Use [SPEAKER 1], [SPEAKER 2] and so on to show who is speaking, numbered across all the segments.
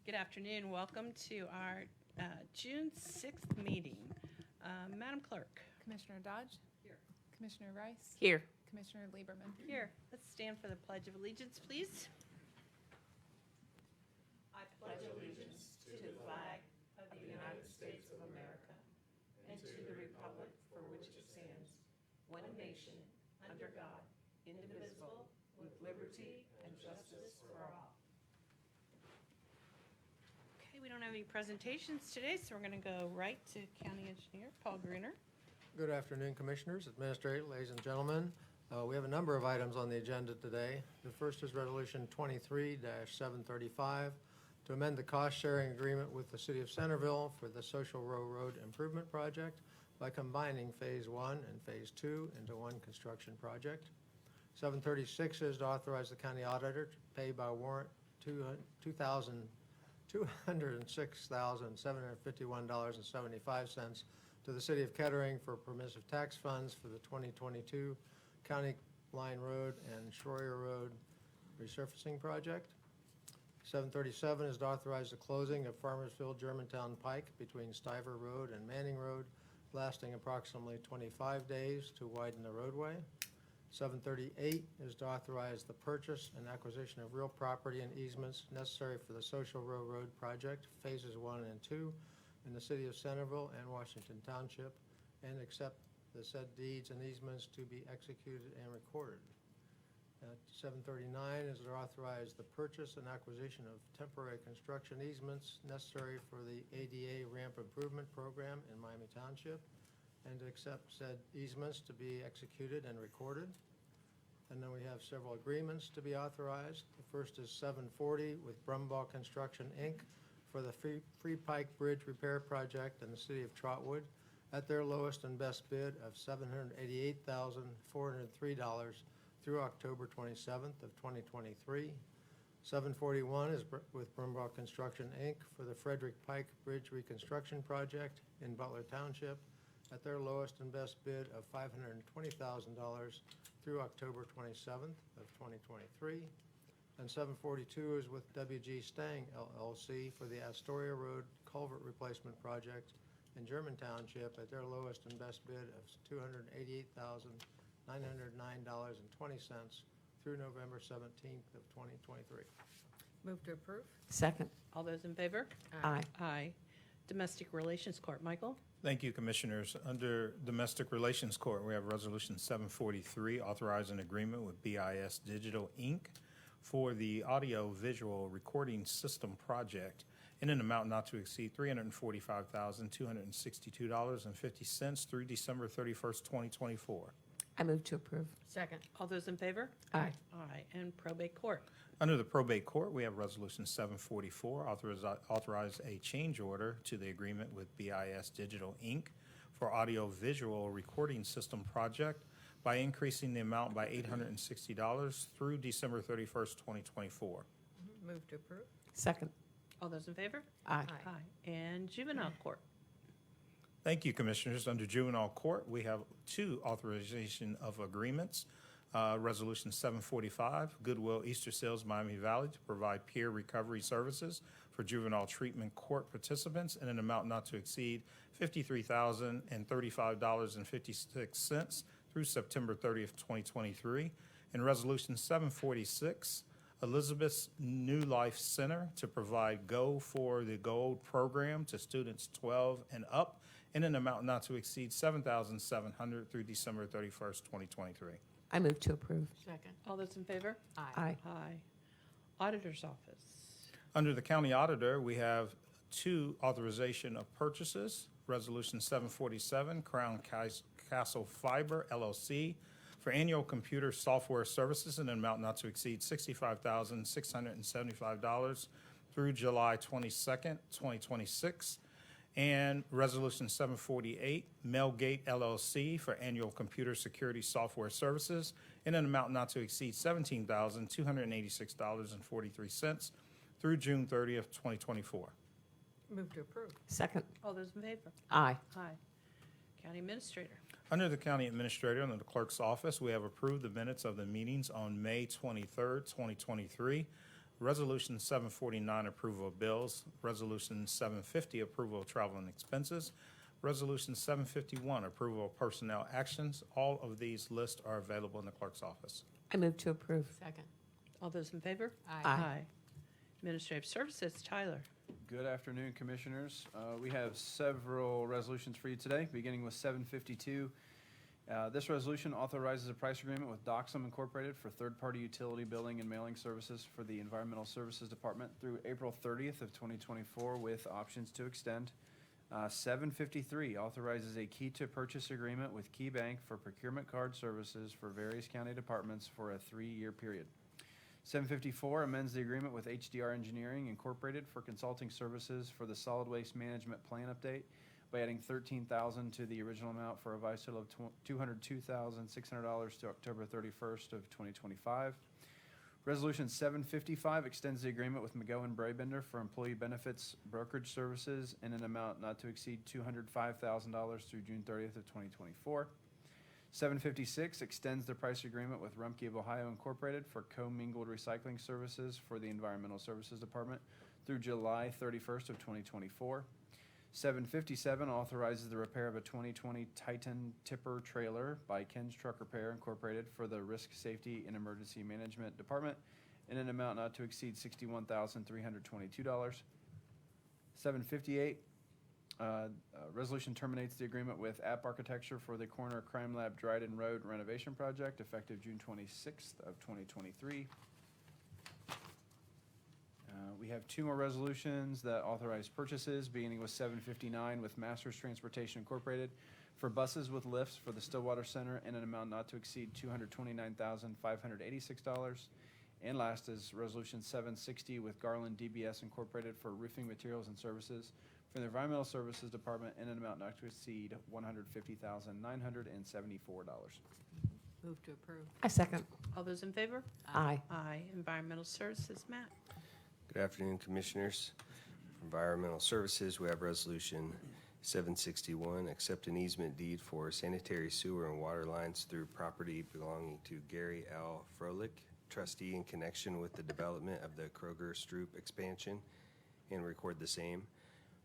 [SPEAKER 1] Good afternoon. Welcome to our June 6th meeting. Madam Clerk.
[SPEAKER 2] Commissioner Dodge?
[SPEAKER 1] Here.
[SPEAKER 2] Commissioner Rice?
[SPEAKER 3] Here.
[SPEAKER 2] Commissioner Lieberman?
[SPEAKER 1] Here. Let's stand for the Pledge of Allegiance, please. I pledge allegiance to the flag of the United States of America and to the republic for which it stands, one nation, under God, indivisible, with liberty and justice for all. Okay, we don't have any presentations today, so we're going to go right to County Engineer Paul Gruner.
[SPEAKER 4] Good afternoon, Commissioners, Administrator, ladies and gentlemen. We have a number of items on the agenda today. The first is Resolution 23-735 to amend the cost-sharing agreement with the City of Centerville for the Social Road Improvement Project by combining Phase 1 and Phase 2 into one construction project. 736 is to authorize the county auditor to pay by warrant $206,751.75 to the City of Kettering for permissive tax funds for the 2022 County Line Road and Schroyer Road resurfacing project. 737 is to authorize the closing of Farmersville Germantown Pike between Stiver Road and Manning Road, lasting approximately 25 days to widen the roadway. 738 is to authorize the purchase and acquisition of real property and easements necessary for the Social Road project, phases 1 and 2, in the City of Centerville and Washington Township, and accept the said deeds and easements to be executed and recorded. 739 is to authorize the purchase and acquisition of temporary construction easements necessary for the ADA ramp improvement program in Miami Township, and to accept said easements to be executed and recorded. And then we have several agreements to be authorized. The first is 740 with Brumball Construction, Inc. for the Free Pike Bridge Repair Project in the City of Trotwood at their lowest and best bid of $788,403 through October 27th of 2023. 741 is with Brumball Construction, Inc. for the Frederick Pike Bridge Reconstruction Project in Butler Township at their lowest and best bid of $520,000 through October 27th of 2023. And 742 is with W.G. Stang LLC for the Astoria Road Culvert Replacement Project in German Township at their lowest and best bid of $288,909.20 through November 17th of 2023.
[SPEAKER 3] Move to approve. Second.
[SPEAKER 1] All those in favor?
[SPEAKER 3] Aye.
[SPEAKER 1] Aye. Domestic Relations Court. Michael?
[SPEAKER 5] Thank you, Commissioners. Under Domestic Relations Court, we have Resolution 743, authorizing agreement with BIS Digital, Inc. for the audio-visual recording system project in an amount not to exceed $345,262.50 through December 31st, 2024.
[SPEAKER 3] I move to approve.
[SPEAKER 1] Second. All those in favor?
[SPEAKER 3] Aye.
[SPEAKER 1] Aye. And Probate Court.
[SPEAKER 5] Under the Probate Court, we have Resolution 744, authorize a change order to the agreement with BIS Digital, Inc. for audio-visual recording system project by increasing the amount by $860 through December 31st, 2024.
[SPEAKER 3] Move to approve. Second.
[SPEAKER 1] All those in favor?
[SPEAKER 3] Aye.
[SPEAKER 1] Aye. And Juvenile Court.
[SPEAKER 5] Thank you, Commissioners. Under Juvenile Court, we have two authorization of agreements. Resolution 745, Goodwill Easter Sales Miami Valley to provide peer recovery services for juvenile treatment court participants in an amount not to exceed $53,035.56 through September 30th, 2023. And Resolution 746, Elizabeth's New Life Center to provide Go for the Gold program to students 12 and up in an amount not to exceed $7,700 through December 31st, 2023.
[SPEAKER 3] I move to approve.
[SPEAKER 1] Second. All those in favor?
[SPEAKER 3] Aye.
[SPEAKER 1] Aye. Auditor's Office.
[SPEAKER 5] Under the County Auditor, we have two authorization of purchases. Resolution 747, Crown Castle Fiber LLC for annual computer software services in an amount not to exceed $65,675 through July 22nd, 2026. And Resolution 748, Melgate LLC for annual computer security software services in an amount not to exceed $17,286.43 through June 30th, 2024.
[SPEAKER 3] Move to approve. Second.
[SPEAKER 1] All those in favor?
[SPEAKER 3] Aye.
[SPEAKER 1] Aye. County Administrator.
[SPEAKER 5] Under the County Administrator, under the Clerk's Office, we have approved the minutes of the meetings on May 23rd, 2023. Resolution 749, approval of bills. Resolution 750, approval of travel and expenses. Resolution 751, approval of personnel actions. All of these lists are available in the clerk's office.
[SPEAKER 3] I move to approve.
[SPEAKER 1] Second.
[SPEAKER 6] All those in favor?
[SPEAKER 3] Aye.
[SPEAKER 6] Administrative Services, Tyler.
[SPEAKER 7] Good afternoon, Commissioners. We have several resolutions for you today, beginning with 752. This resolution authorizes a price agreement with Doxum Incorporated for third-party utility billing and mailing services for the Environmental Services Department through April 30th of 2024 with options to extend. 753 authorizes a key-to-purchase agreement with Key Bank for procurement card services for various county departments for a 3-year period. 754 amends the agreement with HDR Engineering Incorporated for consulting services for the solid waste management plan update by adding $13,000 to the original amount for a revised total of $202,600 to October 31st of 2025. Resolution 755 extends the agreement with McGowan Brabender for employee benefits brokerage services in an amount not to exceed $205,000 through June 30th of 2024. 756 extends the price agreement with Rumpke of Ohio Incorporated for commingled recycling services for the Environmental Services Department through July 31st of 2024. 757 authorizes the repair of a 2020 Titan tipper trailer by Ken's Truck Repair Incorporated for the Risk Safety and Emergency Management Department in an amount not to exceed $61,322. 758 resolution terminates the agreement with App Architecture for the Corner Crime Lab Dryden Road renovation project effective June 26th of 2023. We have two more resolutions that authorize purchases, beginning with 759 with Masters Transportation Incorporated for buses with lifts for the Stillwater Center in an amount not to exceed $229,586. And last is Resolution 760 with Garland DBS Incorporated for roofing materials and services for the Environmental Services Department in an amount not to exceed $150,974.
[SPEAKER 1] Move to approve.
[SPEAKER 3] I second.
[SPEAKER 6] All those in favor?
[SPEAKER 3] Aye.
[SPEAKER 6] Aye. Environmental Services, Matt.
[SPEAKER 8] Good afternoon, Commissioners. Environmental Services, we have Resolution 761, accept an easement deed for sanitary sewer and water lines through property belonging to Gary L. Froelich, trustee in connection with the development of the Kroger-Stroop expansion, and record the same.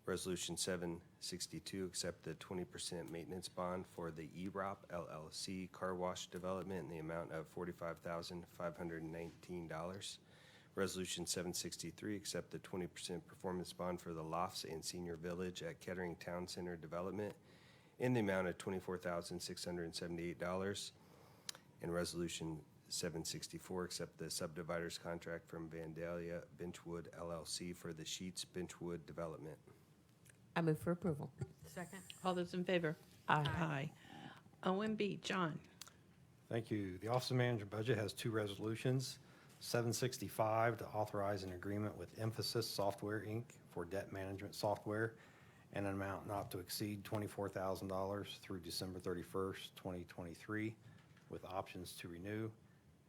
[SPEAKER 8] Resolution 762, accept the 20% maintenance bond for the EROP LLC car wash development in the amount of $45,519. Resolution 763, accept the 20% performance bond for the Lofts and Senior Village at Kettering Town Center Development in the amount of $24,678. And Resolution 764, accept the subdivider's contract from Vandalia Benchwood LLC for the Sheets Benchwood Development.
[SPEAKER 3] I move for approval.
[SPEAKER 1] Second.
[SPEAKER 6] All those in favor?
[SPEAKER 3] Aye.
[SPEAKER 6] Aye. OMB, John.
[SPEAKER 9] Thank you. The Office of Manager Budget has two resolutions. 765 to authorize an agreement with Emphasis Software, Inc. for debt management software and an amount not to exceed $24,000 through December 31st, 2023, with options to renew.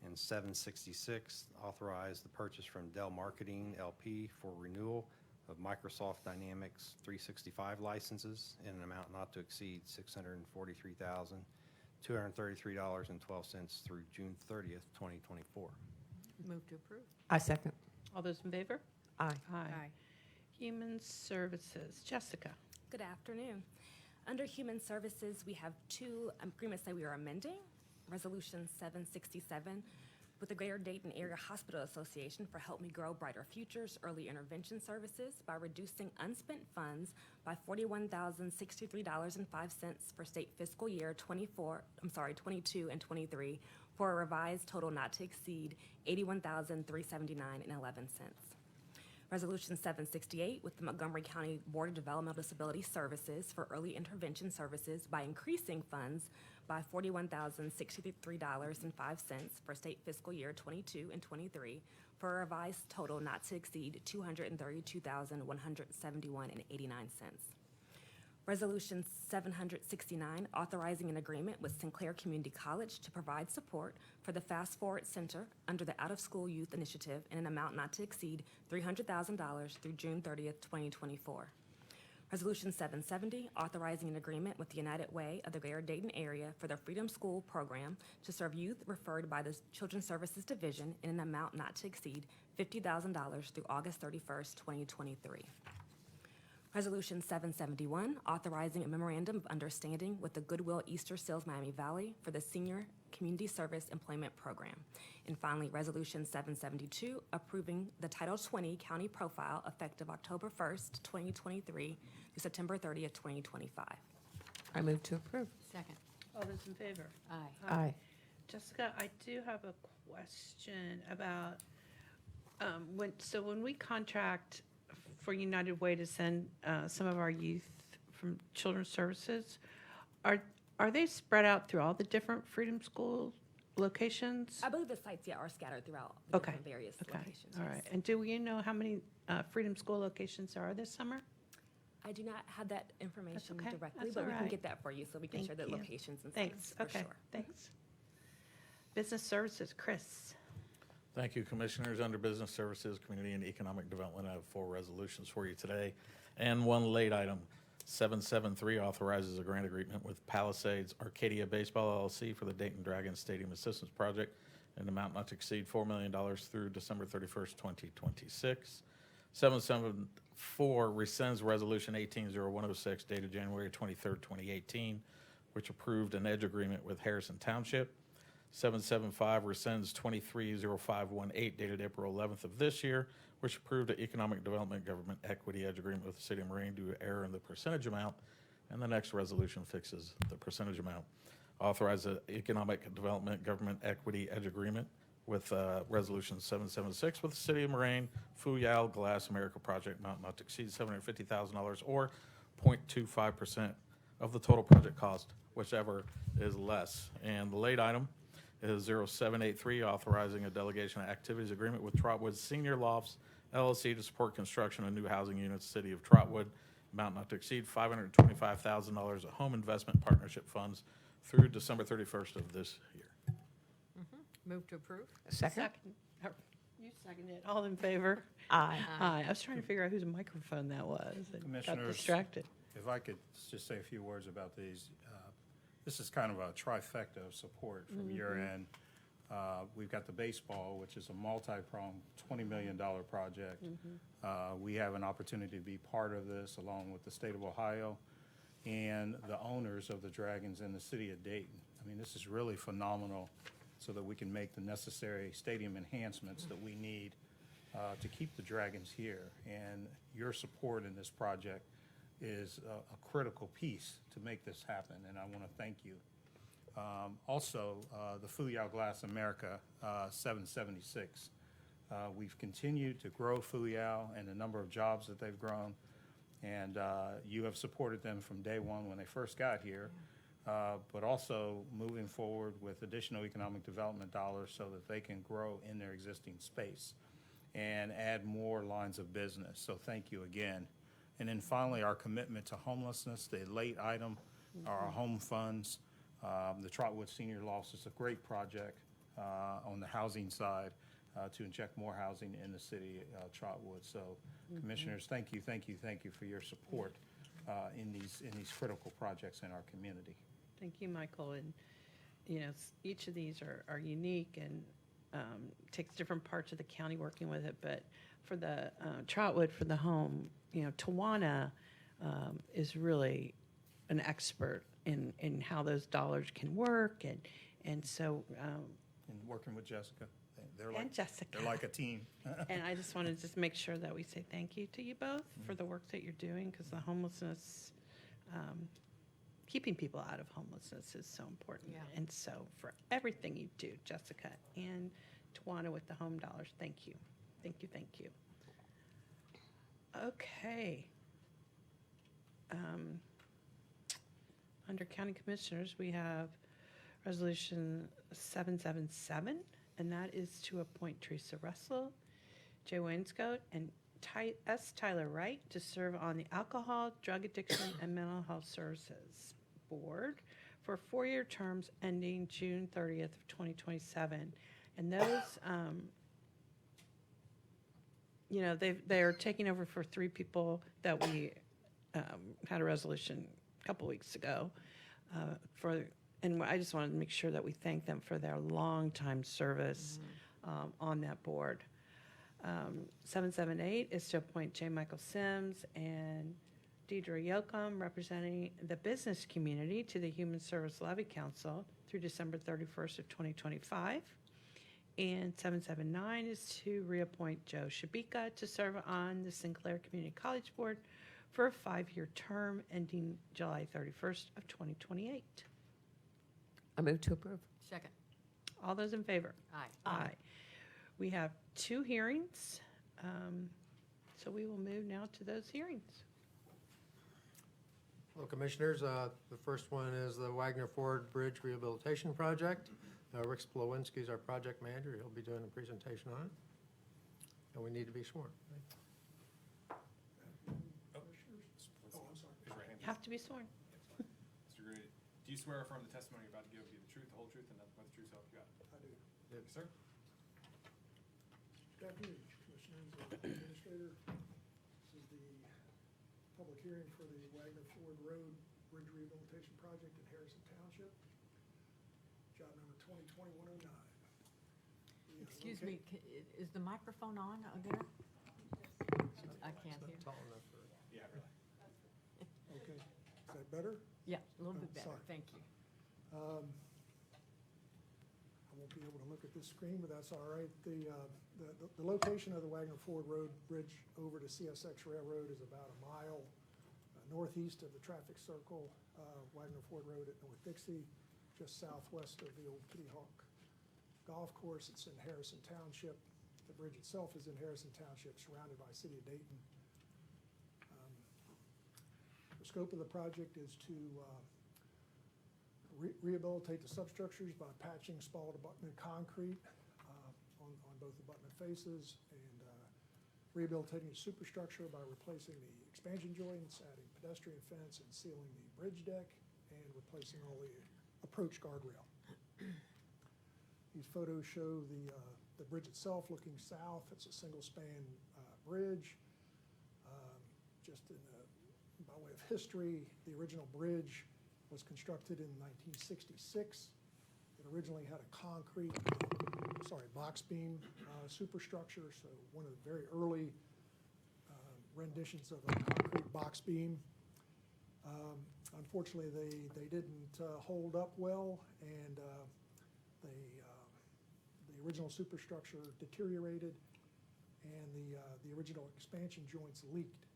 [SPEAKER 9] And 766, authorize the purchase from Dell Marketing LP for renewal of Microsoft Dynamics 365 licenses in an amount not to exceed $643,233.12 through June 30th, 2024.
[SPEAKER 1] Move to approve.
[SPEAKER 3] I second.
[SPEAKER 6] All those in favor?
[SPEAKER 3] Aye.
[SPEAKER 6] Aye. Human Services, Jessica.
[SPEAKER 10] Good afternoon. Under Human Services, we have two agreements that we are amending. Resolution 767 with the Greater Dayton Area Hospital Association for Help Me Grow Brighter Futures Early Intervention Services by reducing unspent funds by $41,063.05 for state fiscal year 22 and 23 for a revised total not to exceed $81,379.11. Resolution 768 with the Montgomery County Board of Developmental Disability Services for early intervention services by increasing funds by $41,063.05 for state fiscal year 22 and 23 for a revised total not to exceed $232,171.89. Resolution 769, authorizing an agreement with Sinclair Community College to provide support for the Fast Forward Center under the Out of School Youth Initiative in an amount not to exceed $300,000 through June 30th, 2024. Resolution 770, authorizing an agreement with the United Way of the Greater Dayton area for the Freedom School program to serve youth referred by the Children's Services Division in an amount not to exceed $50,000 through August 31st, 2023. Resolution 771, authorizing a memorandum of understanding with the Goodwill Easter Seals Miami Valley for the Senior Community Service Employment Program. And finally, Resolution 772, approving the Title 20 County Profile effective October 1st, 2023 through September 30th, 2025.
[SPEAKER 3] I move to approve.
[SPEAKER 1] Second.
[SPEAKER 6] All those in favor?
[SPEAKER 1] Aye.
[SPEAKER 3] Aye.
[SPEAKER 6] Jessica, I do have a question about, when we contract for United Way to send some of our youth from Children's Services, are they spread out through all the different Freedom School locations?
[SPEAKER 10] I believe the sites, are scattered throughout the
[SPEAKER 6] Okay.
[SPEAKER 10] different various
[SPEAKER 6] Okay,
[SPEAKER 10] locations.
[SPEAKER 6] all
[SPEAKER 10] yes.
[SPEAKER 6] right. And do you know how many Freedom School locations there are this summer?
[SPEAKER 10] I do not have that information
[SPEAKER 6] okay.
[SPEAKER 10] directly,
[SPEAKER 6] That's
[SPEAKER 10] but we
[SPEAKER 6] all
[SPEAKER 10] can
[SPEAKER 6] get
[SPEAKER 10] get that for you so we can
[SPEAKER 6] Thank
[SPEAKER 10] share the
[SPEAKER 6] you.
[SPEAKER 10] locations and
[SPEAKER 6] Thanks,
[SPEAKER 10] things for
[SPEAKER 6] okay,
[SPEAKER 10] sure.
[SPEAKER 6] thanks. Business Services, Chris.
[SPEAKER 11] Thank you, Commissioners. Under Business Services, Community and Economic Development, I have 4 resolutions for you today, and 1 late item. 773 authorizes a grant agreement with Palisades Arcadia Baseball LLC for the Dayton Dragons Stadium Assistance Project, an amount not to exceed $4 million through December 31st, 2026. 774 rescinds Resolution 180106 dated January 23rd, 2018, which approved an edge agreement with Harrison Township. 775 rescinds 230518 dated April 11th of this year, which approved an economic development government equity edge agreement with the City of Marine due to error in the percentage amount. And the next resolution fixes the percentage amount. Authorize an economic development government equity edge agreement with Resolution 776 with the City of Marine, Fuyao Glass America Project, amount not to exceed $750,000 or 0.25% of the total project cost, whichever is less. And the late item is 0783, authorizing a delegation of activities agreement with Trotwood Senior Lofts LLC to support construction of new housing units, City of Trotwood, amount not to exceed $525,000 of home investment partnership funds through December 31st of this year.
[SPEAKER 1] Move to approve?
[SPEAKER 3] Second?
[SPEAKER 6] You seconded it. All in favor?
[SPEAKER 3] Aye.
[SPEAKER 6] Aye. I was trying to figure out whose microphone that was. and got
[SPEAKER 5] Commissioners.
[SPEAKER 6] distracted.
[SPEAKER 5] If I could just say a few words about these. This is kind of a trifecta of support from your end. We've got the baseball, which is a multi-pronged $20 million project. We have an opportunity to be part of this along with the state of Ohio and the owners of the Dragons in the city of Dayton. I mean, this is really phenomenal so that we can make the necessary stadium enhancements that we need to keep the Dragons here. And your support in this project is a critical piece to make this happen, and I want to thank you. Also, the Fuyao Glass America 776. We've continued to grow Fuyao and the number of jobs that they've grown, and you have supported them from day one when they first got here, but also moving forward with additional economic development dollars so that they can grow in their existing space and add more lines of business. So thank you again. And then finally, our commitment to homelessness, the late item, our home funds. The Trotwood Senior Lofts is a great project on the housing side to inject more housing in the city of Trotwood. So Commissioners, thank you for your support in these critical projects in our community.
[SPEAKER 6] Thank you, Michael. And, each of these are unique and takes different parts of the county working with it. But for the Trotwood, for the home, Tawana is really an expert in how those dollars can work. And so.
[SPEAKER 5] And working with Jessica.
[SPEAKER 6] And Jessica.
[SPEAKER 5] They're like a team.
[SPEAKER 6] And I just wanted to just make sure that we say thank you to you both for the work that you're doing, because the homelessness, keeping people out of homelessness is so important.
[SPEAKER 1] Yeah.
[SPEAKER 6] And so for everything you do, Jessica and Tawana with the home dollars, thank you. Thank you, thank you. Okay. Under County Commissioners, we have Resolution 777, and that is to appoint Teresa Russell, Jay Wainscott, and S. Tyler Wright to serve on the Alcohol, Drug Addiction, and Mental Health Services Board for 4-year terms ending June 30th of 2027. And those, they are taking over for 3 people that we had a resolution a couple weeks ago and I just wanted to make sure that we thank them for their long-time service on that board. 778 is to appoint J. Michael Sims and Deidre Yocum, representing the business community, to the Human Service Levy Council through December 31st of 2025. And 779 is to reappoint Joe Shabika to serve on the Sinclair Community College Board for a 5-year term ending July 31st of 2028.
[SPEAKER 3] I move to approve.
[SPEAKER 1] Second.
[SPEAKER 6] All those in favor?
[SPEAKER 1] Aye.
[SPEAKER 6] Aye. We have 2 hearings, so we will move now to those hearings.
[SPEAKER 4] Well, Commissioners, the first one is the Wagner Ford Bridge Rehabilitation Project. Rick Splowinski is our project manager. He'll be doing a presentation on it. And we need to be sworn.
[SPEAKER 6] You have to be sworn.
[SPEAKER 7] Mr. Grady, do you swear or affirm the testimony you're about to give will be the truth, the whole truth, and nothing but the truth, so help you God?
[SPEAKER 12] I do.
[SPEAKER 7] Yes, sir.
[SPEAKER 12] Good afternoon, Commissioners and Administrator. This is the public hearing for the Wagner Ford Road Bridge Rehabilitation Project in Harrison Township. Job number 2020-109.
[SPEAKER 1] Excuse me, is the microphone on there? I can't
[SPEAKER 4] It's not
[SPEAKER 1] hear.
[SPEAKER 4] tall enough for.
[SPEAKER 7] Yeah, really.
[SPEAKER 12] Okay, is that better?
[SPEAKER 1] Yeah, a little bit
[SPEAKER 12] Oh,
[SPEAKER 1] better,
[SPEAKER 12] sorry.
[SPEAKER 1] thank you.
[SPEAKER 12] I won't be able to look at this screen, but that's all right. The location of the Wagner Ford Road Bridge over to CSX Railroad is about a mile northeast of the traffic circle, Wagner Ford Road at North Dixie, just southwest of the old Kitty Hawk Golf Course. It's in Harrison Township. The bridge itself is in Harrison Township, surrounded by the city of Dayton. The scope of the project is to rehabilitate the substructures by patching spalled abutment concrete on both abutment faces, and rehabilitating the superstructure by replacing the expansion joints, adding pedestrian fence, and sealing the bridge deck, and replacing all the approach guardrail. These photos show the bridge itself looking south. It's a single-span bridge. Just by way of history, the original bridge was constructed in 1966. It originally had a concrete, box beam superstructure, so one of the very early renditions of a concrete box beam. Unfortunately, they didn't hold up well, and the original superstructure deteriorated, and the original expansion joints leaked.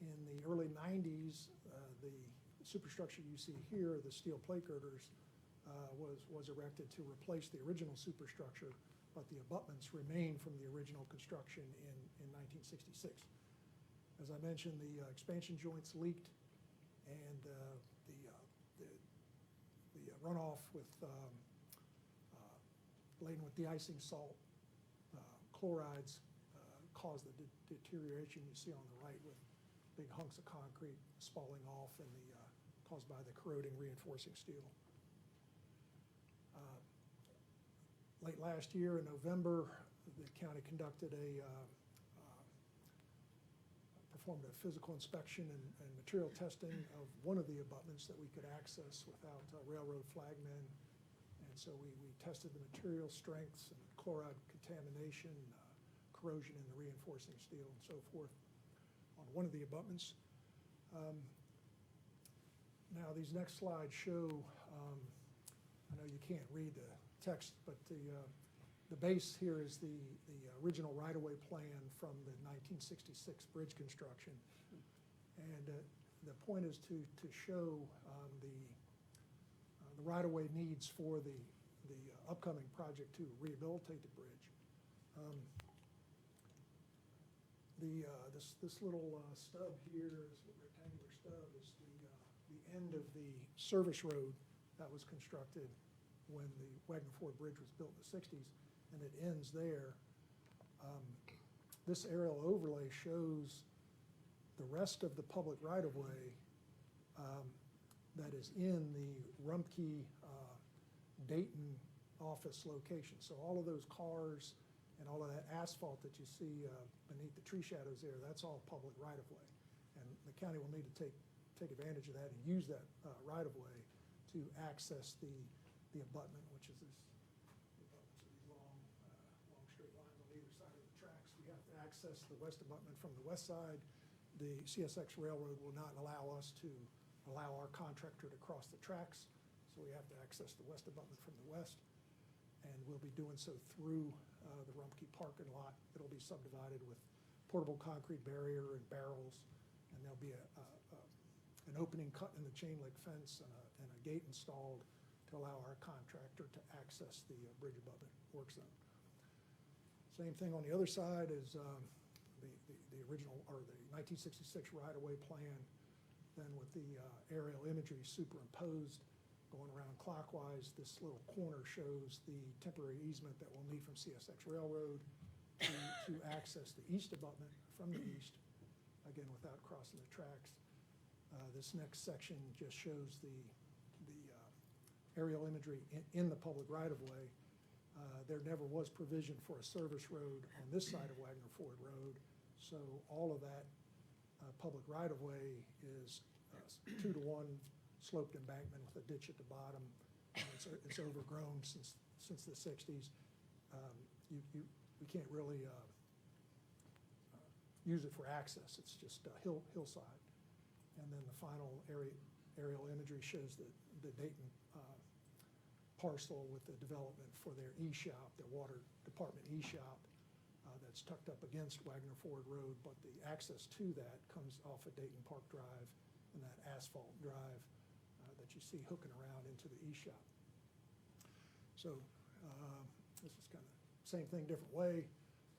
[SPEAKER 12] In the early 90s, the superstructure you see here, the steel plate girders, was erected to replace the original superstructure, but the abutments remain from the original construction in 1966. As I mentioned, the expansion joints leaked, and the runoff with laden with de-icing salt, chlorides, caused the deterioration you see on the right, with big hunks of concrete spalling off and caused by the corroding reinforcing steel. Late last year in November, the county performed a physical inspection and material testing of one of the abutments that we could access without railroad flagmen. And so we tested the material strengths and chloride contamination, corrosion in the reinforcing steel, and so forth on one of the abutments. Now, these next slides show, I know you can't read the text, but the base here is the original right-of-way plan from the 1966 bridge construction. And the point is to show the right-of-way needs for the upcoming project to rehabilitate the bridge. This little stub here, this rectangular stub, is the end of the service road that was constructed when the Wagner Ford Bridge was built in the 60s, and it ends there. This aerial overlay shows the rest of the public right-of-way that is in the Rumpke Dayton office location. So all of those cars and all of that asphalt that you see beneath the tree shadows there, that's all public right-of-way. And the county will need to take advantage of that and use that right-of-way to access the abutment, which is this, the abutments are these long straight lines on either side of the tracks. We have to access the west abutment from the west side. The CSX Railroad will not allow us to allow our contractor to cross the tracks, so we have to access the west abutment from the west. And we'll be doing so through the Rumpke parking lot. It'll be subdivided with portable concrete barrier and barrels, and there'll be an opening cut in the chain link fence and a gate installed to allow our contractor to access the bridge abutment work zone. Same thing on the other side is the original, or the 1966 right-of-way plan, then with the aerial imagery superimposed going around clockwise. This little corner shows the temporary easement that we'll need from CSX Railroad to access the east abutment from the east, again, without crossing the tracks. This next section just shows the aerial imagery in the public right-of-way. There never was provision for a service road on this side of Wagner Ford Road, so all of that public right-of-way is 2-to-1 sloped embankment with a ditch at the bottom. It's overgrown since the 60s. We can't really use it for access. It's just hillside. And then the final aerial imagery shows the Dayton parcel with the development for their e-shop, their water department e-shop, that's tucked up against Wagner Ford Road, but the access to that comes off of Dayton Park Drive and that asphalt drive that you see hooking around into the e-shop. So this is kind of same thing, different way.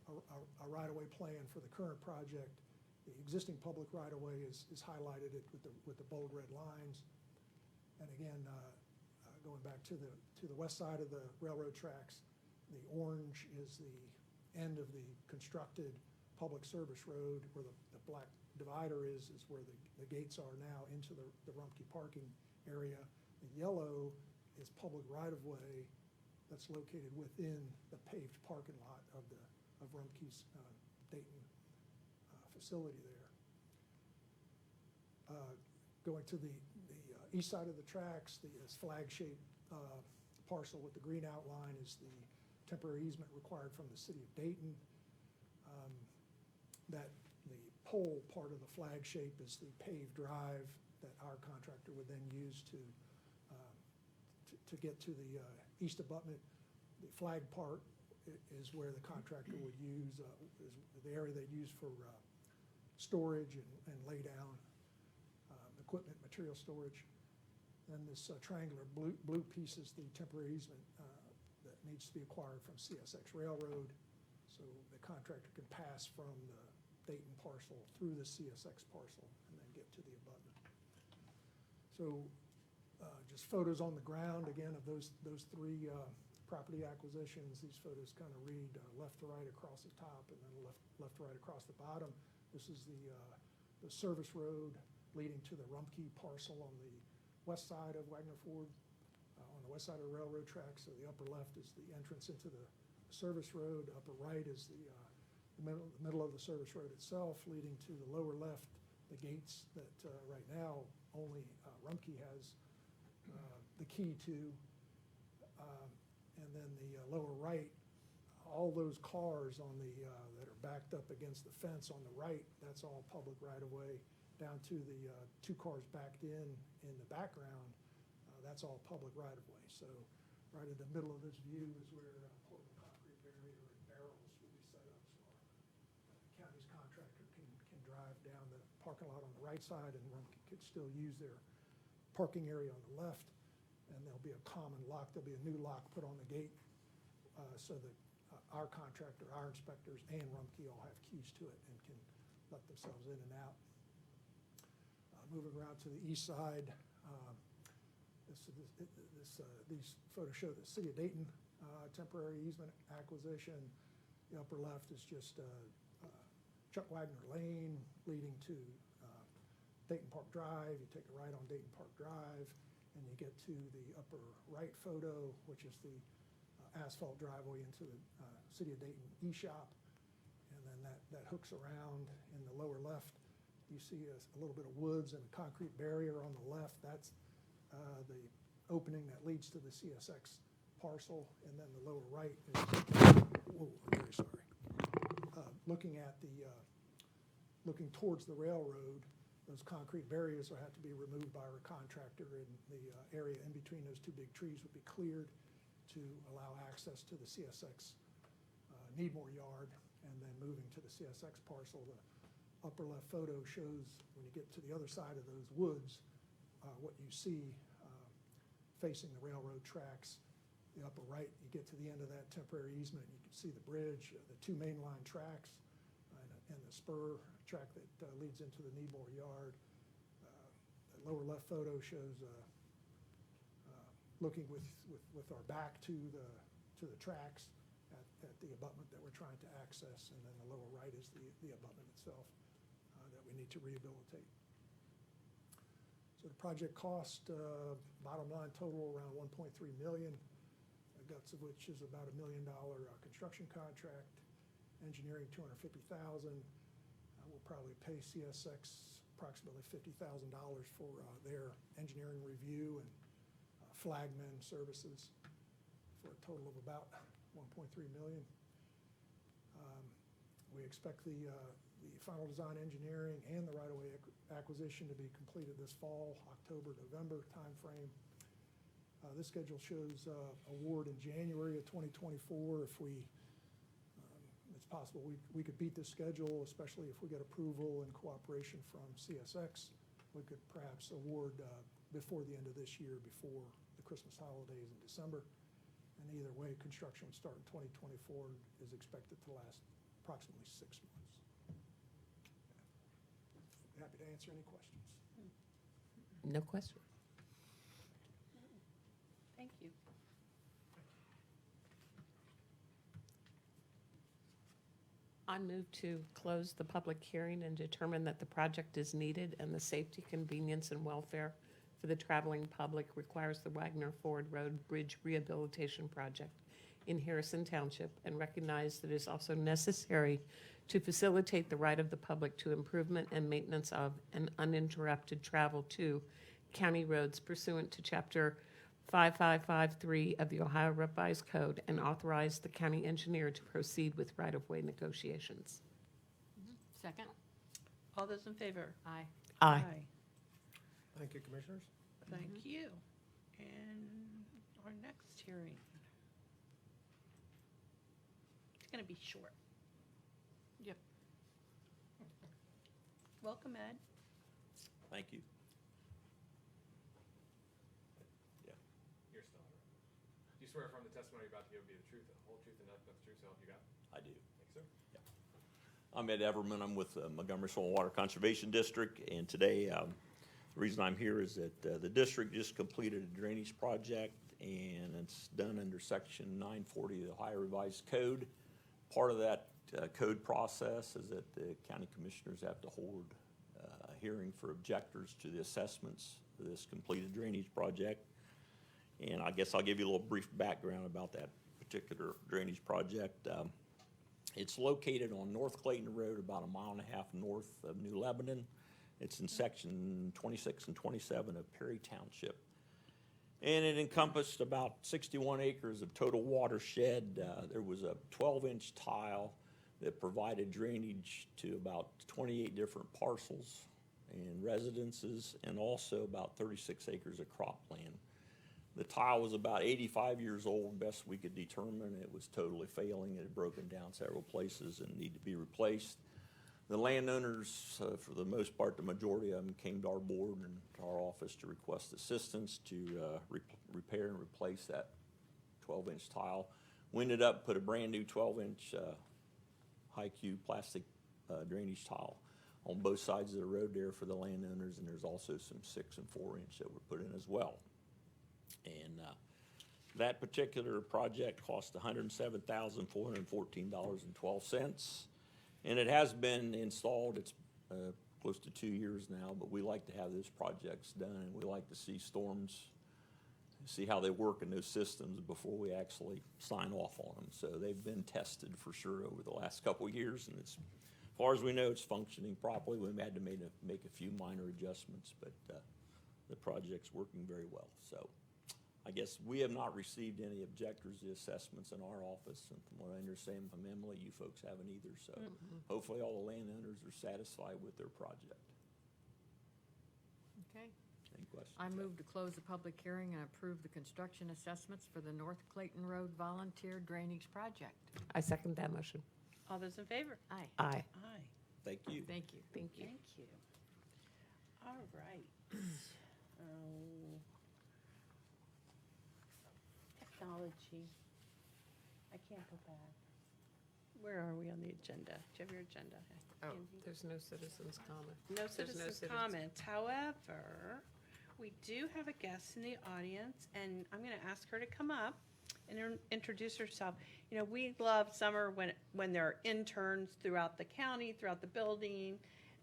[SPEAKER 12] A right-of-way plan for the current project. The existing public right-of-way is highlighted with the bold red lines. And again, going back to the west side of the railroad tracks, the orange is the end of the constructed public service road, where the black divider is where the gates are now into the Rumpke parking area. The yellow is public right-of-way that's located within the paved parking lot of Rumpke's Dayton facility there. Going to the east side of the tracks, this flag-shaped parcel with the green outline is the temporary easement required from the city of Dayton. That the pole part of the flag shape is the paved drive that our contractor would then use to get to the east abutment. The flag part is where the contractor would use, is the area they'd use for storage and lay down equipment, material storage. Then this triangular blue piece is the temporary easement that needs to be acquired from CSX Railroad, so the contractor can pass from the Dayton parcel through the CSX parcel and then get to the abutment. So just photos on the ground, again, of those three property acquisitions. These photos kind of read left to right across the top and then left to right across the bottom. This is the service road leading to the Rumpke parcel on the west side of Wagner Ford, on the west side of the railroad tracks. So the upper left is the entrance into the service road. Upper right is the middle of the service road itself, leading to the lower left, the gates that right now only Rumpke has the key to. And then the lower right, all those cars on that are backed up against the fence on the right, that's all public right-of-way. Down to the two cars backed in the background, that's all public right-of-way. So right in the middle of this view is where portable concrete barrier and barrels will be set up. So the county's contractor can drive down the parking lot on the right side, and Rumpke could still use their parking area on the left. And there'll be a common lock. There'll be a new lock put on the gate so that our contractor, our inspectors, and Rumpke all have keys to it and can let themselves in and out. Moving around to the east side, these photos show the city of Dayton temporary easement acquisition. The upper left is just Chuck Wagner Lane leading to Dayton Park Drive. You take a right on Dayton Park Drive, and you get to the upper right photo, which is the asphalt driveway into the city of Dayton e-shop. And then that hooks around in the lower left. You see a little bit of woods and a concrete barrier on the left. That's the opening that leads to the CSX parcel. And then the lower right is, whoa, I'm very sorry. looking at looking towards the railroad, those concrete barriers will have to be removed by our contractor, and the area in between those two big trees would be cleared to allow access to the CSX Needmore yard, and then moving to the CSX parcel. The upper left photo shows when you get to the other side of those woods, what you see facing the railroad tracks. The upper right, you get to the end of that temporary easement, you can see the bridge, the two mainline tracks, and the spur track that leads into the Needmore yard. The lower left photo shows looking with our back to the tracks at the abutment that we're trying to access, and then the lower right is the abutment itself that we need to rehabilitate. So the project cost, bottom line total around $1.3 million, guts of which is about $1 million construction contract, engineering $250,000. We'll probably pay CSX approximately $50,000 for their engineering review and flagman services, for a total of about $1.3 million. We expect the final design engineering and the right-of-way acquisition to be completed this fall, October, November timeframe. This schedule shows award in January of 2024. If it's possible we could beat this schedule, especially if we get approval and cooperation from CSX. We could perhaps award before the end of this year, before the Christmas holidays in December. And either way, construction would start in 2024 and is expected to last approximately 6 months. Happy to answer any questions.
[SPEAKER 3] No question.
[SPEAKER 6] Thank you.
[SPEAKER 3] I move to close the public hearing and determine that the project is needed and the safety, convenience, and welfare for the traveling public requires the Wagner Ford Road Bridge Rehabilitation Project in Harrison Township, and recognize that it is also necessary to facilitate the right of the public to improvement and maintenance of and uninterrupted travel to county roads pursuant to Chapter 5553 of the Ohio Revised Code, and authorize the county engineer to proceed with right-of-way negotiations.
[SPEAKER 1] Second?
[SPEAKER 6] All those in favor?
[SPEAKER 1] Aye.
[SPEAKER 3] Aye.
[SPEAKER 4] Thank you, Commissioners.
[SPEAKER 6] Thank you. And our next hearing. It's going to be short.
[SPEAKER 1] Yep.
[SPEAKER 6] Welcome, Ed.
[SPEAKER 13] Thank you. Yeah. You're still all right. Do you swear from the testimony you're about to give will be the truth, the whole truth, and nothing but the truth, so help you God? I do. Thank you, sir. Yeah. I'm Ed Everman. I'm with Montgomery Soil and Water Conservation District, and today the reason I'm here is that the district just completed a drainage project, and it's done under Section 940 of the Ohio Revised Code. Part of that code process is that the county commissioners have to hold a hearing for objectors to the assessments of this completed drainage project. And I guess I'll give you a little brief background about that particular drainage project. It's located on North Clayton Road, about 1.5 miles north of New Lebanon. It's in section 26 and 27 of Perry Township. And it encompassed about 61 acres of total watershed. There was a 12-inch tile that provided drainage to about 28 different parcels and residences, and also about 36 acres of cropland. The tile was about 85 years old, best we could determine. It was totally failing. It had broken down several places and needed to be replaced. The landowners, for the most part, the majority of them, came to our board and to our office to request assistance to repair and replace that 12-inch tile. We ended up put a brand new 12-inch high-Q plastic drainage tile on both sides of the road there for the landowners, and there's also some 6 and 4-inch that were put in as well. And that particular project cost $107,414.12. And it has been installed. It's close to 2 years now, but we like to have those projects done, and we like to see storms, see how they work in those systems before we actually sign off on them. So they've been tested for sure over the last couple of years, and as far as we know, it's functioning properly. We had to make a few minor adjustments, but the project's working very well. So I guess we have not received any objectors to assessments in our office, and from what I understand from Emily, you folks haven't either, so hopefully all the landowners are satisfied with their project.
[SPEAKER 1] Okay.
[SPEAKER 13] Any questions?
[SPEAKER 1] I move to close the public hearing and approve the construction assessments for the North Clayton Road Volunteer Drainage Project.
[SPEAKER 3] I second that motion.
[SPEAKER 6] All those in favor?
[SPEAKER 1] Aye.
[SPEAKER 3] Aye.
[SPEAKER 6] Aye.
[SPEAKER 13] Thank you.
[SPEAKER 1] Thank you.
[SPEAKER 3] Thank you.
[SPEAKER 6] Thank you. All right. Technology. I can't go back. Where are we on the agenda? Do you have your agenda?
[SPEAKER 3] Oh,
[SPEAKER 6] Andy?
[SPEAKER 3] there's no citizens' comment.
[SPEAKER 6] No
[SPEAKER 3] There's no
[SPEAKER 6] citizen
[SPEAKER 3] citizens.
[SPEAKER 6] comments. However, we do have a guest in the audience, and I'm going to ask her to come up and introduce herself. You know, we love summer when there are interns throughout the county, throughout the building,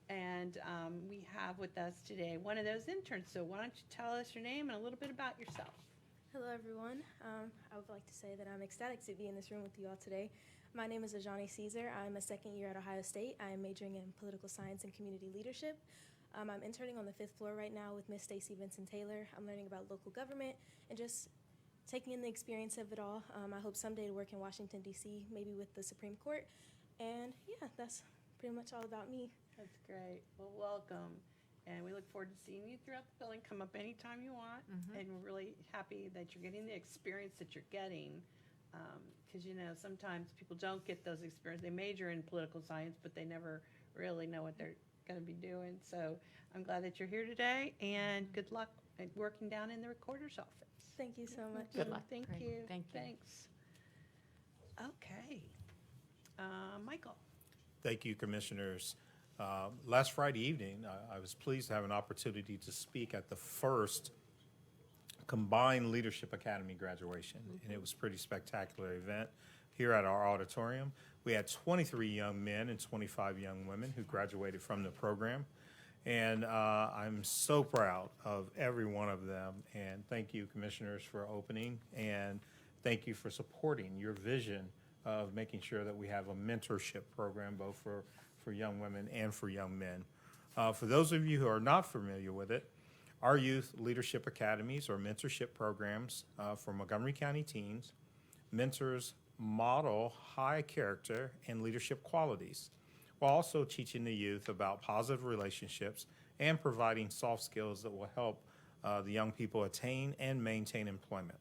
[SPEAKER 6] and we have with us today one of those interns. So why don't you tell us your name and a little bit about yourself?
[SPEAKER 14] Hello, everyone. I would like to say that I'm ecstatic to be in this room with you all today. My name is Ajani Caesar. I'm a second year at Ohio State. I am majoring in political science and community leadership. I'm interning on the 5th floor right now with Miss Stacy Benson-Taylor. I'm learning about local government and just taking in the experience of it all. I hope someday to work in Washington, D.C., maybe with the Supreme Court. And yeah, that's pretty much all about me.
[SPEAKER 6] That's great. Well, welcome. And we look forward to seeing you throughout the building. Come up anytime you want. And we're really happy that you're getting the experience that you're getting. Because, you know, sometimes people don't get those experiences. They major in political science, but they never really know what they're going to be doing. So I'm glad that you're here today. And good luck at working down in the recorder's office.
[SPEAKER 14] Thank you so much.
[SPEAKER 3] Good luck.
[SPEAKER 6] Thank
[SPEAKER 1] Great.
[SPEAKER 6] you.
[SPEAKER 1] Thank you.
[SPEAKER 6] Thanks. Okay. Michael.
[SPEAKER 5] Thank you, Commissioners. Last Friday evening, I was pleased to have an opportunity to speak at the first Combined Leadership Academy graduation, and it was a pretty spectacular event here at our auditorium. We had 23 young men and 25 young women who graduated from the program, and I'm so proud of every one of them, and thank you, Commissioners, for opening, and thank you for supporting your vision of making sure that we have a mentorship program both for young women and for young men. For those of you who are not familiar with it, our youth leadership academies or mentorship programs for Montgomery County teens mentors model high character and leadership qualities, while also teaching the youth about positive relationships and providing soft skills that will help the young people attain and maintain employment.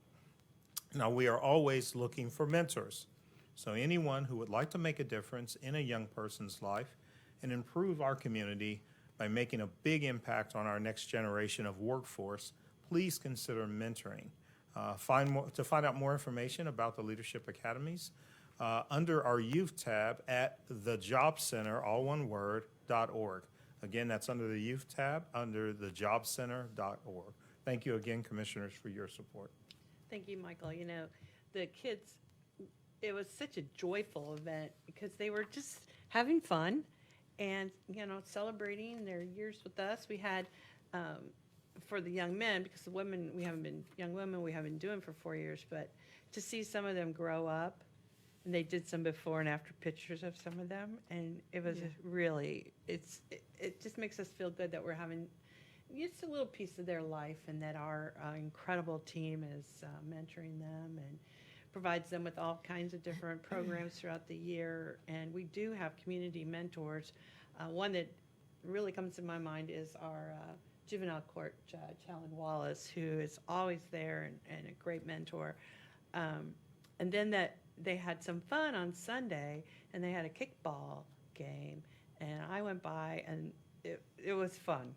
[SPEAKER 5] Now, we are always looking for mentors. So anyone who would like to make a difference in a young person's life and improve our community by making a big impact on our next generation of workforce, please consider mentoring. To find out more information about the Leadership Academies, under our Youth tab at thejobcenter, all one word, .org. Again, that's under the Youth tab, under thejobcenter.org. Thank you again, Commissioners, for your support.
[SPEAKER 6] Thank you, Michael. You know, the kids, it was such a joyful event because they were just having fun and, you know, celebrating their years with us. We had, for the young men, because the women, young women we haven't been doing for 4 years, but to see some of them grow up, and they did some before and after pictures of some of them, and it was really, it just makes us feel good that we're having just a little piece of their life, and that our incredible team is mentoring them and provides them with all kinds of different programs throughout the year. And we do have community mentors. One that really comes to my mind is our juvenile court judge, Helen Wallace, who is always there and a great mentor. And then that they had some fun on Sunday, and they had a kickball game, and I went by, and it was fun.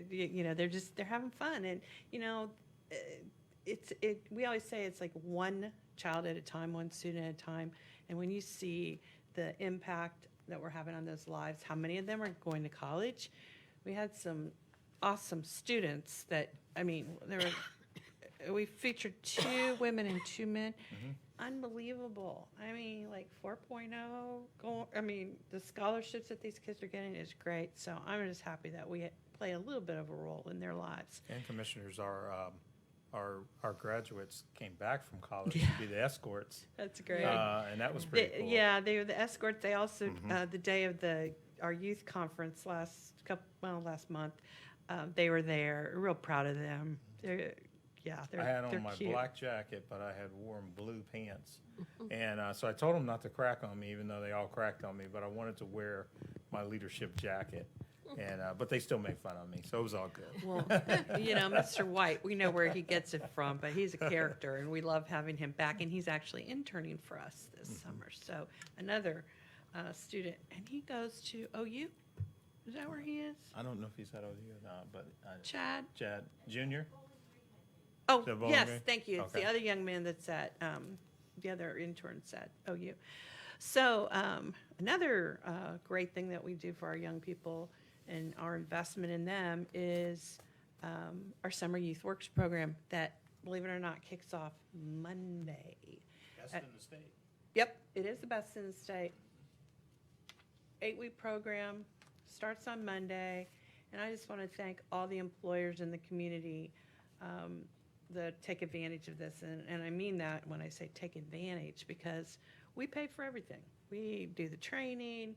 [SPEAKER 6] You know, they're having fun, and you know, we always say it's like one child at a time, one student at a time, and when you see the impact that we're having on those lives, how many of them are going to college? We had some awesome students that, I mean, we featured 2 women and 2 men. Unbelievable. I mean, like 4.0. I mean, the scholarships that these kids are getting is great. So I'm just happy that we play a little bit of a role in their lives.
[SPEAKER 5] And Commissioners, our graduates came back from college to be the escorts.
[SPEAKER 6] That's great.
[SPEAKER 5] And that was pretty cool.
[SPEAKER 6] Yeah, they were the escorts. They also, the day of our youth conference last month, they were there. Real proud of them. They're, Yeah,
[SPEAKER 5] I had
[SPEAKER 6] they're
[SPEAKER 5] on my
[SPEAKER 6] cute.
[SPEAKER 5] black jacket, but I had worn blue pants. And so I told them not to crack on me, even though they all cracked on me, but I wanted to wear my leadership jacket. And, but they still made fun of me, so it was all good.
[SPEAKER 6] Well, Mr. White, we know where he gets it from, but he's a character, and we love having him back, and he's actually interning for us this summer. So another student, and he goes to OU? Is that where he is?
[SPEAKER 5] I don't know if he's at OU or not, but
[SPEAKER 6] Chad?
[SPEAKER 5] Chad Junior?
[SPEAKER 6] Oh,
[SPEAKER 5] Is that Bowling
[SPEAKER 6] yes,
[SPEAKER 5] Green?
[SPEAKER 6] thank you. It's the
[SPEAKER 5] Okay.
[SPEAKER 6] other young man that's at, the other intern's at OU. So another great thing that we do for our young people and our investment in them is our Summer Youth Works program that, believe it or not, kicks off Monday.
[SPEAKER 5] Best in the state.
[SPEAKER 6] Yep, it is the best in the state. 8-week program, starts on Monday, and I just want to thank all the employers in the community that take advantage of this, and I mean that when I say take advantage, because we pay for everything. We do the training,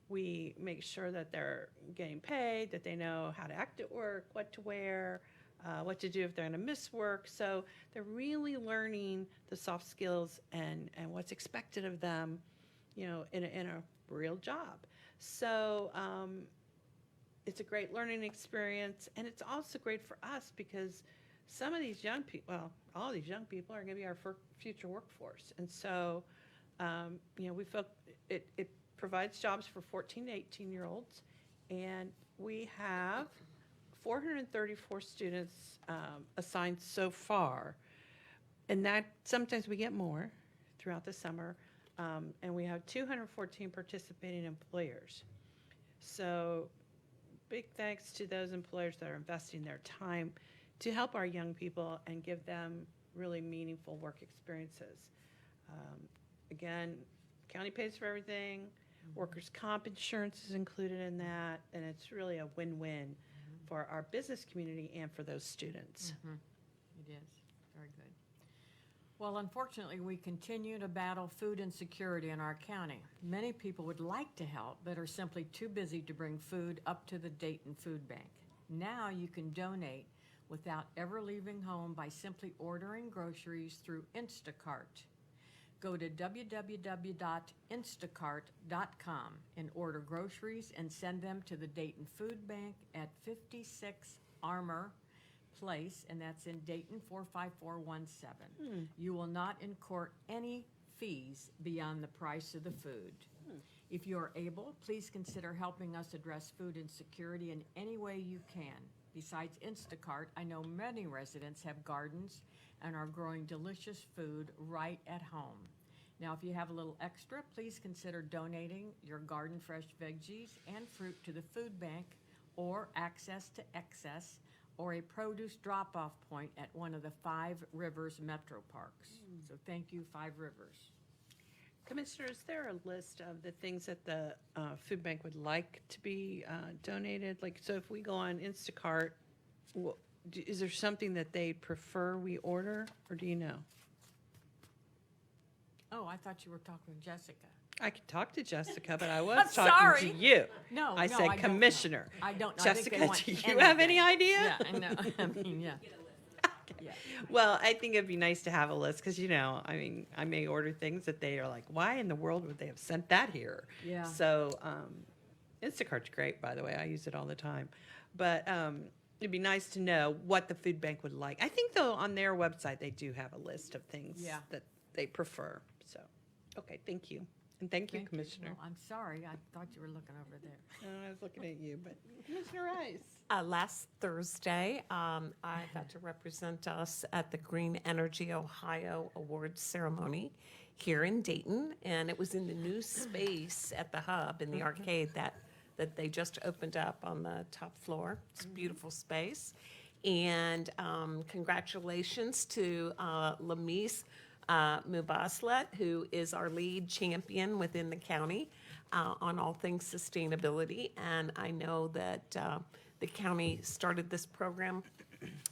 [SPEAKER 6] we make sure that they're getting paid, that they know how to act at work, what to wear, what to do if they're going to miss work. So they're really learning the soft skills and what's expected of them, in a real job. So it's a great learning experience, and it's also great for us because some of these young people, well, all these young people are going to be our future workforce. And so, we felt it provides jobs for 14 to 18-year-olds, and we have 434 students assigned so far, and that sometimes we get more throughout the summer, and we have 214 participating employers. So big thanks to those employers that are investing their time to help our young people and give them really meaningful work experiences. Again, county pays for everything. Workers' comp insurance is included in that, and it's really a win-win for our business community and for those students.
[SPEAKER 1] It is, very good. Well, unfortunately, we continue to battle food insecurity in our county. Many people would like to help, but are simply too busy to bring food up to the Dayton Food Bank. Now you can donate without ever leaving home by simply ordering groceries through Instacart. Go to www.instacart.com and order groceries and send them to the Dayton Food Bank at 56 Armour Place, and that's in Dayton 45417. You will not incur any fees beyond the price of the food. If you are able, please consider helping us address food insecurity in any way you can. Besides Instacart, I know many residents have gardens and are growing delicious food right at home. Now, if you have a little extra, please consider donating your garden fresh veggies and fruit to the food bank, or Access to Excess, or a produce drop-off point at one of the 5 Rivers Metro Parks. So thank you, 5 Rivers.
[SPEAKER 6] Commissioner, is there a list of the things that the food bank would like to be donated? Like, so if we go on Instacart, is there something that they prefer we order, or do you know?
[SPEAKER 1] Oh, I thought you were talking to Jessica.
[SPEAKER 6] I could talk to Jessica, but I
[SPEAKER 1] I'm
[SPEAKER 6] was
[SPEAKER 1] sorry.
[SPEAKER 6] talking to you.
[SPEAKER 1] No,
[SPEAKER 6] I
[SPEAKER 1] no,
[SPEAKER 6] said
[SPEAKER 1] I don't know.
[SPEAKER 6] Commissioner.
[SPEAKER 1] I don't know. I think they
[SPEAKER 6] Jessica,
[SPEAKER 1] want
[SPEAKER 6] do you have any
[SPEAKER 1] anything.
[SPEAKER 6] idea?
[SPEAKER 1] Yeah, I know. I mean, yeah. Yeah.
[SPEAKER 6] Well, I think it'd be nice to have a list because, I mean, I may order things that they are like, why in the world would they have sent that here?
[SPEAKER 1] Yeah.
[SPEAKER 6] So Instacart's great, by the way. I use it all the time. But it'd be nice to know what the food bank would like. I think, though, on their website, they do have a list of things
[SPEAKER 1] Yeah.
[SPEAKER 6] that they prefer. So, okay, thank you. And thank you, Commissioner.
[SPEAKER 1] Well, I'm sorry. I thought you were looking over there.
[SPEAKER 6] I was looking at you, but Commissioner Rice.
[SPEAKER 3] Last Thursday, I got to represent us at the Green Energy Ohio Awards ceremony here in Dayton, and it was in the new space at the Hub in the arcade that they just opened up on the top floor. It's a beautiful space. And congratulations to Lamise Mubaslet, who is our lead champion within the county on all things sustainability. And I know that the county started this program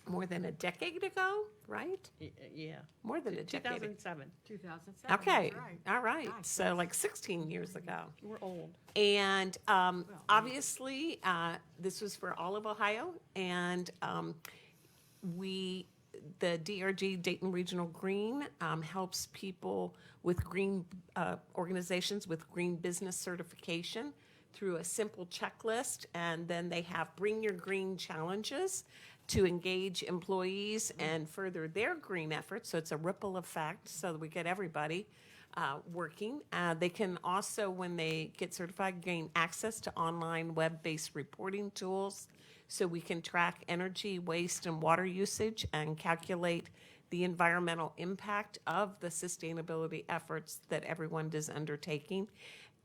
[SPEAKER 3] more than a decade ago, right?
[SPEAKER 6] Yeah.
[SPEAKER 3] More than a decade.
[SPEAKER 6] 2007.
[SPEAKER 1] 2007.
[SPEAKER 3] Okay,
[SPEAKER 1] That's right.
[SPEAKER 3] all right.
[SPEAKER 1] Gosh,
[SPEAKER 3] So like 16 years ago.
[SPEAKER 6] We're old.
[SPEAKER 3] And obviously, this was for all of Ohio, and the DRG, Dayton Regional Green, helps people with green organizations with green business certification through a simple checklist. And then they have Bring Your Green challenges to engage employees and further their green efforts. So it's a ripple effect so that we get everybody working. They can also, when they get certified, gain access to online web-based reporting tools so we can track energy, waste, and water usage and calculate the environmental impact of the sustainability efforts that everyone is undertaking.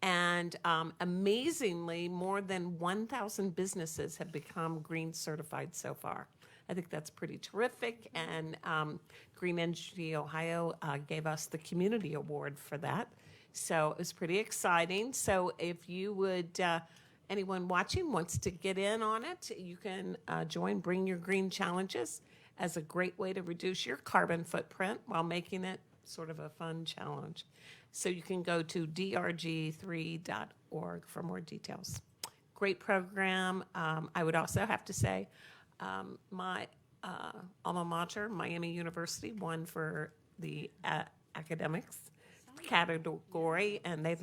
[SPEAKER 3] And amazingly, more than 1,000 businesses have become green certified so far. I think that's pretty terrific. And Green Energy Ohio gave us the community award for that. So it was pretty exciting. So if you would, anyone watching wants to get in on it, you can join Bring Your Green Challenges as a great way to reduce your carbon footprint while making it sort of a fun challenge. So you can go to drg3.org for more details. Great program. I would also have to say my alma mater, Miami University, won for the academics category, and they've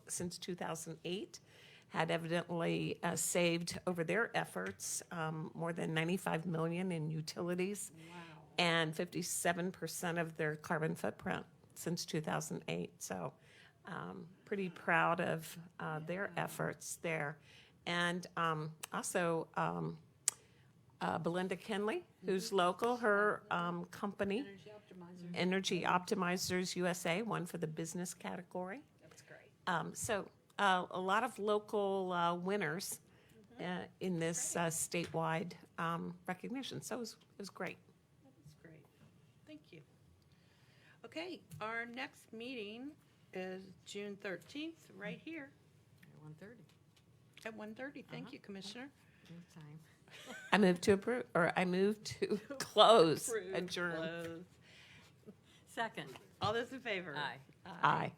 [SPEAKER 3] since 2008 had evidently saved over their efforts more than $95 million in utilities and 57% of their carbon footprint since 2008. So pretty proud of their efforts there. And also Belinda Kinley, who's local, her company, Energy Optimizers USA, won for the business category.
[SPEAKER 1] That's great.
[SPEAKER 3] So a lot of local winners in this statewide recognition. So it was great.
[SPEAKER 6] That is great. Thank you. Okay, our next meeting is June 13th, right here
[SPEAKER 1] 1:30.
[SPEAKER 6] at 1:30. Thank you, Commissioner.
[SPEAKER 1] Time.
[SPEAKER 3] I move to approve, or I move to close,
[SPEAKER 6] Approve,
[SPEAKER 3] adjourn.
[SPEAKER 6] close.
[SPEAKER 1] Second.
[SPEAKER 6] All those in favor?
[SPEAKER 1] Aye.
[SPEAKER 3] Aye.